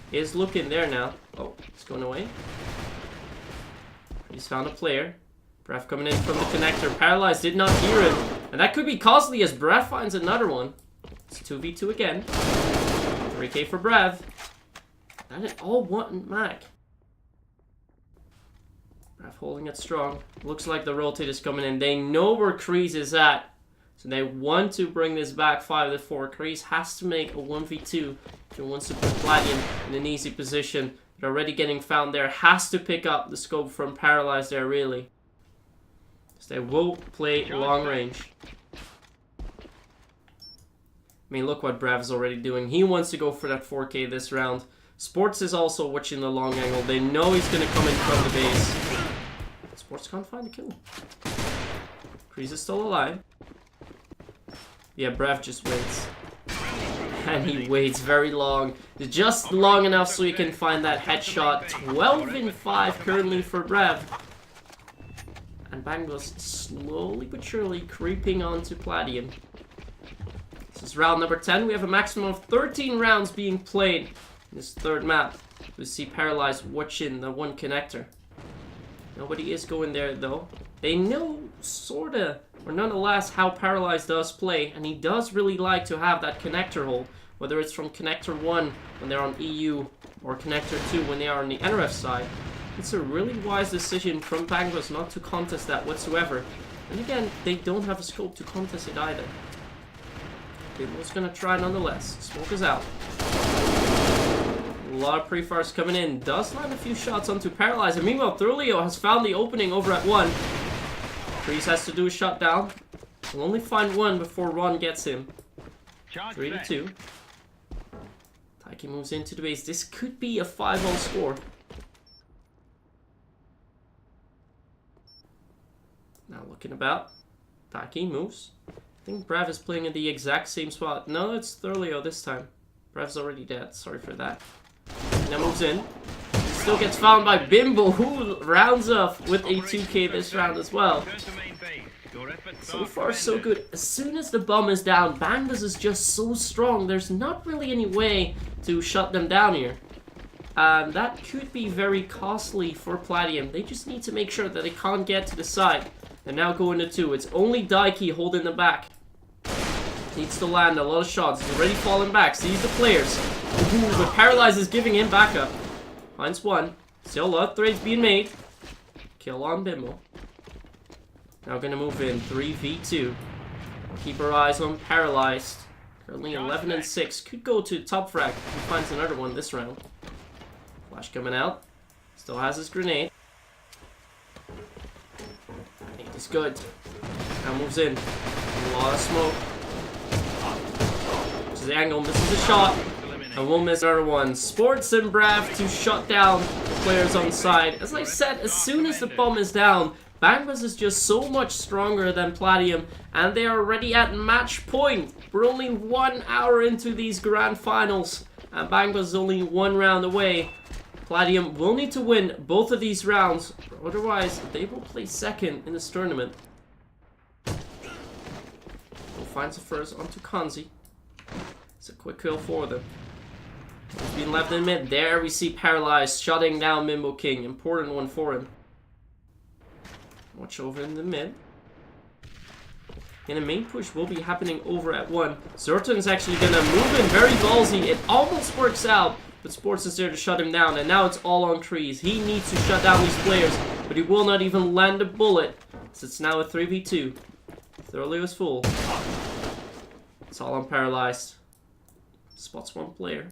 He is looking there now. Oh, he's going away. He's found a player. Brav coming in from the connector. Paralyzed did not hear him. And that could be costly as Brav finds another one. It's 2v2 again. 3k for Brav. That is all one mag. Brav holding it strong. Looks like the rotate is coming in. They know where Kreese is at. So they want to bring this back 5-4. Kreese has to make a 1v2 if he wants to put Platium in an easy position. But already getting found there. Has to pick up the scope from Paralyzed there, really. So they will play long range. I mean, look what Brav is already doing. He wants to go for that 4k this round. Sports is also watching the long angle. They know he's going to come in from the base. Sports can't find the kill. Kreese is still alive. Yeah, Brav just waits. And he waits very long. Just long enough so he can find that headshot. 12-5 currently for Brav. And Bangbus slowly but surely creeping onto Platium. This is round number 10. We have a maximum of 13 rounds being played in this third map. We see Paralyzed watching the one connector. Nobody is going there though. They know sorta, or nonetheless, how Paralyzed does play, and he does really like to have that connector hold, whether it's from connector 1 when they're on EU, or connector 2 when they are on the NRF side. It's a really wise decision from Bangbus not to contest that whatsoever. And again, they don't have a scope to contest it either. Bimbo's gonna try nonetheless. Smoke is out. A lot of pre-fires coming in. Does land a few shots onto Paralyzed. And meanwhile, Thurlio has found the opening over at 1. Kreese has to do a shutdown. He'll only find one before Ron gets him. Charge 3 to set. 2. Taiki moves into the base. This could be a 5-0 score. Now looking about. Taiki moves. I think Brav is playing in the exact same spot. No, it's Thurleo this time. Brav's already dead. Sorry for that. Now moves in. Still gets found by Bimbo, who rounds off with a 2k this round as well. Turn to main base. Your efforts So are far, so commended. good. As soon as the bomb is down, Bangbus is just so strong. There's not really any way to shut them down here. That could be very costly for Platium. They just need to make sure that they can't get to the side. And now go into 2. It's only Daiki holding them back. Needs to land a lot of shots. He's already falling back. Sees the players. Ooh, but Paralyze is giving him backup. Finds one. Still a lot of trades being made. Kill on Bimbo. Now gonna move in 3v2. Keep our eyes on Paralyzed. Currently 11 and 6. Could go to top frag. He finds another one this round. Flash coming out. Still has his grenade. Grenade is good. Now moves in. A lot of smoke. This is the angle. Misses the shot. And we'll miss another one. Sports and Brav to shut down the players on side. As I said, as soon as the bomb is down, Bangbus is just so much stronger than Platium, and they are already at match point. We're only 1 hour into these grand finals, and Bangbus is only 1 round away. Platium will need to win both of these rounds, otherwise they will play second in this tournament. We'll find the first onto Kanzi. It's a quick kill for them. He's been left in mid. There we see Paralyzed shutting down Mimbo King. Important one for him. Watch over in the mid. And the main push will be happening over at 1. Zerton's actually going to move in very ballsy. It almost works out, but Sports is there to shut him down. And now it's all on Kreese. He needs to shut down these players, but he will not even land a bullet. So it's now a 3v2. Thoroughly was full. It's all on Paralyzed. Spots one player.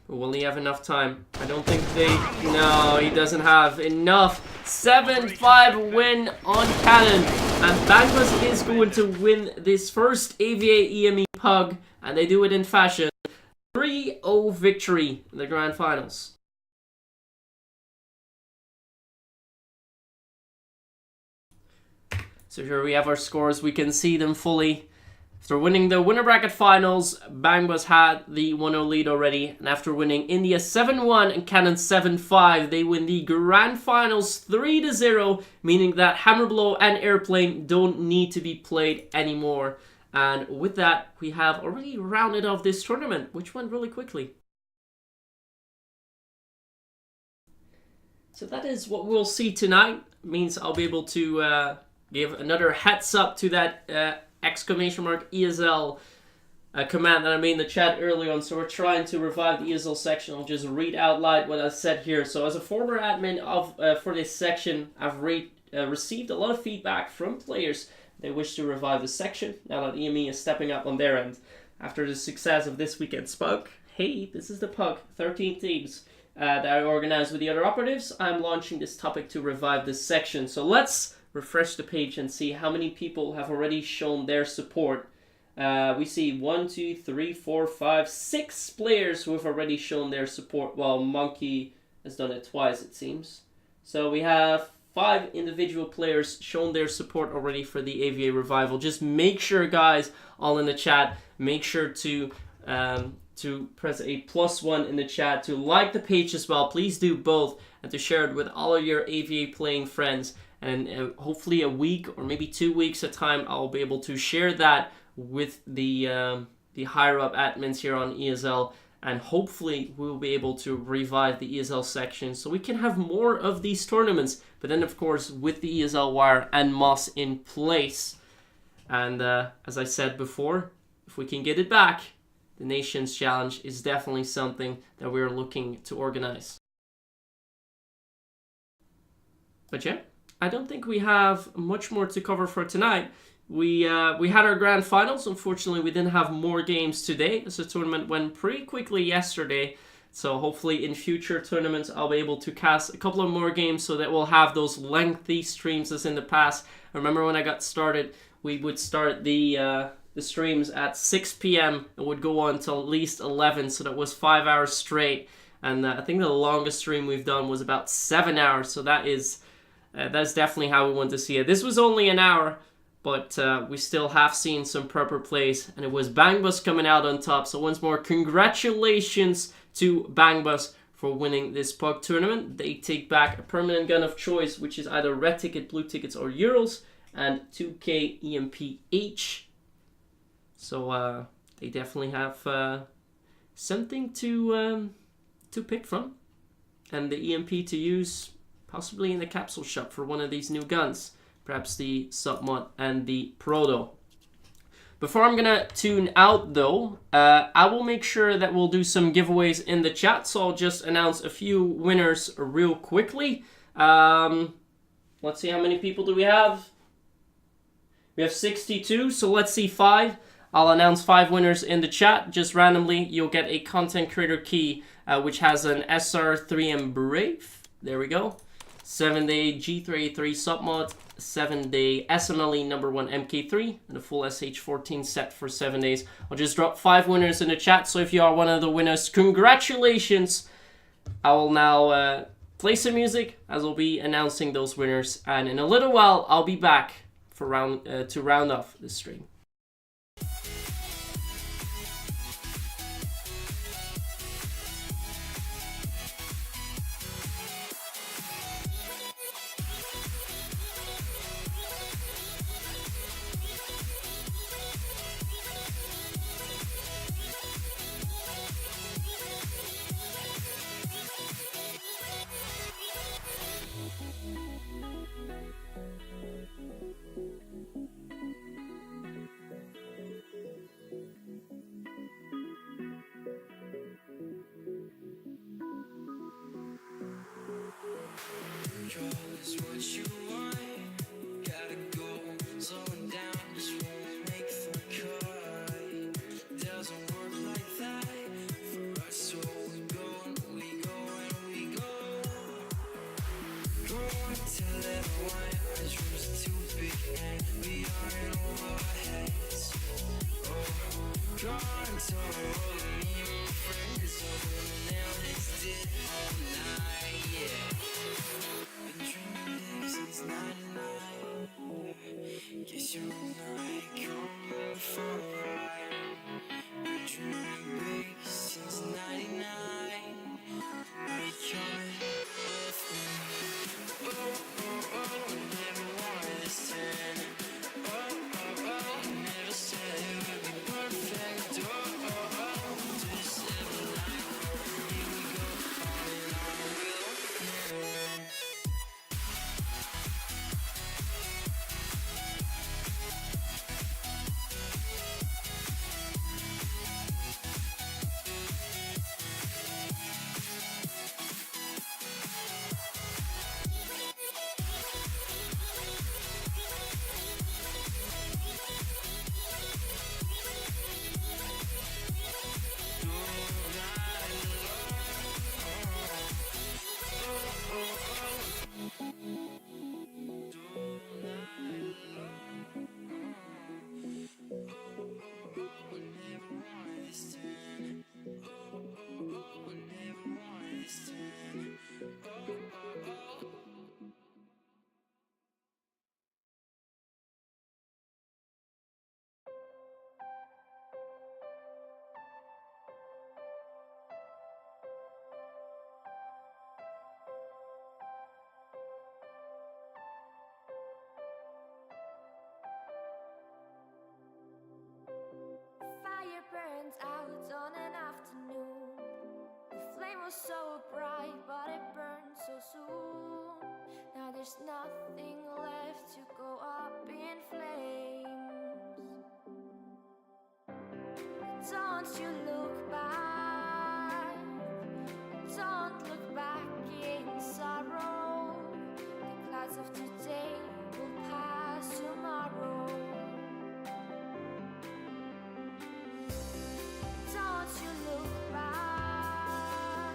But will he have enough time? I don't think they... No, he doesn't have enough. 7-5 win on Cannon. And Bangbus is going to win this first AVA EME PUG. And they do it in fashion. 3-0 victory in the grand finals. So here we have our scores. We can see them fully. After winning the winner bracket finals, Bangbus had the 1-0 lead already. And after winning India 7-1 and Cannon 7-5, they win the grand finals 3-0, meaning that Hammerblow and Airplane don't need to be played anymore. And with that, we have already rounded off this tournament, which went really quickly. So that is what we'll see tonight. It means I'll be able to give another heads up to that exclamation mark ESL command that I made in the chat earlier on. So we're trying to revive the ESL section. I'll just read out loud what I said here. So as a former admin of for this section, I've received a lot of feedback from players. They wish to revive the section now that EME is stepping up on their end. After the success of this weekend's PUG, hey, this is the PUG, 13 teams that I organized with the other operatives. I'm launching this topic to revive this section. So let's refresh the page and see how many people have already shown their support. We see 1, 2, 3, 4, 5, 6 players who have already shown their support, while Monkey has done it twice, it seems. So we have 5 individual players shown their support already for the AVA revival. Just make sure, guys, all in the chat, make sure to press a +1 in the chat, to like the page as well. Please do both, and to share it with all of your AVA playing friends. And hopefully a week or maybe 2 weeks at a time, I'll be able to share that with the higher up admins here on ESL. And hopefully we'll be able to revive the ESL section so we can have more of these tournaments. But then, of course, with the ESL wire and Moss in place. And as I said before, if we can get it back, the Nations Challenge is definitely something that we're looking to organize. But yeah, I don't think we have much more to cover for tonight. We had our grand finals. Unfortunately, we didn't have more games today, as the tournament went pretty quickly yesterday. So hopefully in future tournaments I'll be able to cast a couple of more games so that we'll have those lengthy streams as in the past. I remember when I got started, we would start the streams at 6 p.m. It would go on till at least 11, so that was 5 hours straight. And I think the longest stream we've done was about 7 hours, so that's definitely how we want to see it. This was only an hour, but we still have seen some proper plays, and it was Bangbus coming out on top. So once more, congratulations to Bangbus for winning this PUG tournament. They take back a permanent gun of choice, which is either red ticket, blue tickets, or Euros, and 2k EMP-H. So they definitely have something to pick from, and the EMP to use possibly in the capsule shop for one of these new guns, perhaps the Submod and the Proto. Before I'm gonna tune out though, I will make sure that we'll do some giveaways in the chat, so I'll just announce a few winners real quickly. Let's see, how many people do we have? We have 62, so let's see 5. I'll announce 5 winners in the chat. Just randomly, you'll get a content creator key, which has an SR3M Brave. There we go. 7-day G3A3 submod, 7-day SMLE #1 MK3, and a full SH14 set for 7 days. I'll just drop 5 winners in the chat, so if you are one of the winners, congratulations! I will now play some music, as I'll be announcing those winners, and in a little while, I'll be back for to round off this stream. Fire burns out on an afternoon. The flame was so bright, but it burned so soon. Now there's nothing left to go up in flames. Don't you look back, don't look back in sorrow. The clouds of today will pass tomorrow. Don't you look back,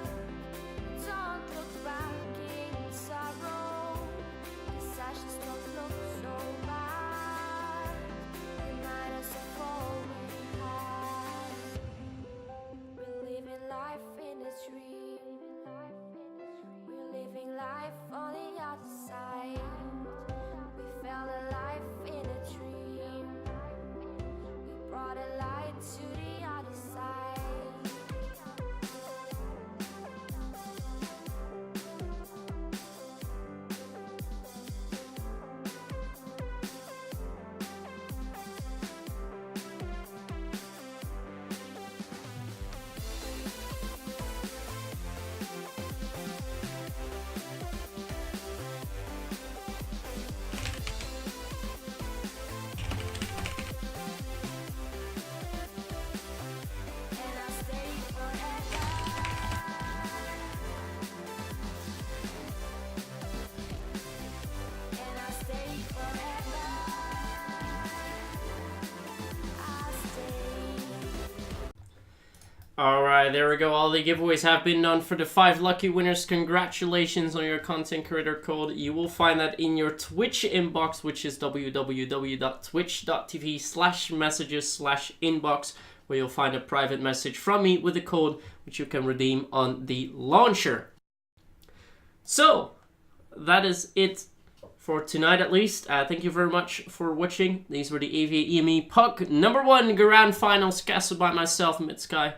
Alright, there we go. All the giveaways have been done for the 5 lucky winners. Congratulations on your content creator code. You will find that in your Twitch inbox, which is www.twitch.tv/messages/inbox, where you'll find a private message from me with a code which you can redeem on the launcher. So, that is it for tonight at least. Thank you very much for watching. These were the AVA EME PUG #1 Grand Finals casted by myself, MythSky.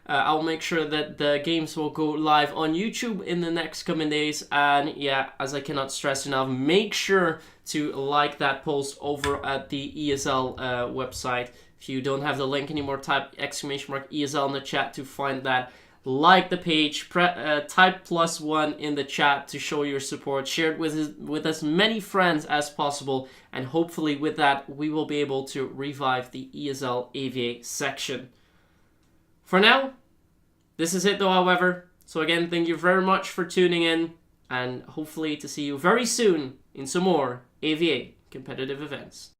I'll make sure that the games will go live on YouTube in the next coming days. And yeah, as I cannot stress enough, make sure to like that post over at the ESL website. If you don't have the link anymore, type !ESL in the chat to find that. Like the page, type +1 in the chat to show your support. Share it with as many friends as possible. And hopefully with that, we will be able to revive the ESL AVA section. For now, this is it though, however. So again, thank you very much for tuning in, and hopefully to see you very soon in some more AVA competitive events.